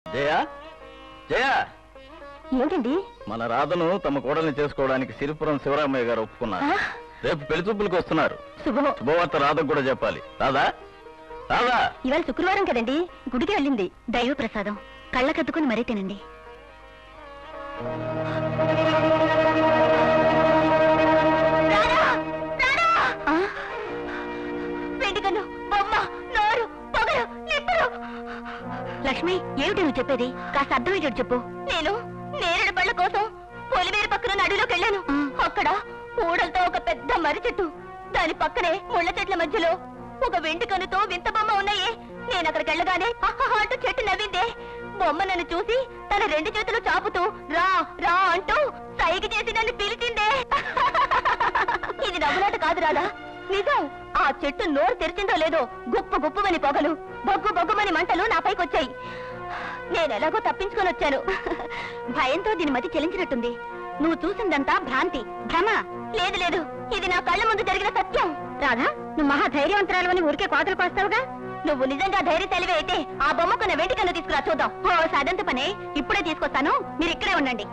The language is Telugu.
జయ జయ ఏంటండి? మన రాధను తమ కోడల్ని చేసుకోవడానికి సిరిపురం శివరామయ్య గారు ఒప్పుకున్నారు. రేపు పెళ్లి చూపులకు వస్తున్నారు. శుభవార్త రాధకు కూడా చెప్పాలి. రాధా రాధా, ఇవాళ శుక్రవారం కదండి, గుడికి వెళ్ళింది. దైవ ప్రసాదం కళ్ళకద్దుకుని మరీ తినండి. లక్ష్మి, ఏమిటి నువ్వు చెప్పేది? కాస్త అర్థమయ్యేటట్టు చెప్పు. నేను నేరేడు పళ్ళ కోసం పొలిమేరు పక్కన అడవిలోకి వెళ్ళాను. అక్కడ ఊడలతో ఒక పెద్ద మర్రి చెట్టు, దాని పక్కనే ముళ్ళ చెట్ల మధ్యలో ఒక వెండి కనుతో వింత బొమ్మ ఉన్నాయి. నేను అక్కడికి వెళ్ళగానే అంటూ చెట్టు నవ్విందే. బొమ్మ నన్ను చూసి తన 2 చేతులు చాపుతూ రా రా అంటూ సైగ చేసి నన్ను పిలిచిందే. ఇది నవ్వులాట కాదు రాదా, నిజం. ఆ చెట్టు నోరు తెరిచిందో లేదో గుప్పు గుప్పుమని పొగలు, బొగ్గు బొగ్గుమని మంటలు నా పైకి వచ్చాయి. నేనెలాగో తప్పించుకొని వచ్చాను. భయంతో దీని మతి చెలించినట్టుంది. నువ్వు చూసిందంతా భ్రాంతి, భ్రమ. లేదు లేదు, ఇది నా కళ్ళ ముందు జరిగిన సత్యం. రాధా, నువ్వు మహా ధైర్యవంతురాలని ఊరికే కోతలు కోస్తావుగా. నువ్వు నిజంగా ధైర్యశాలివే అయితే ఆ బొమ్మకున్న వెంటికన్ను తీసుకురా చూద్దాం. ఓ సదంత పనే, ఇప్పుడే తీసుకొస్తాను, మీరు ఇక్కడే ఉండండి.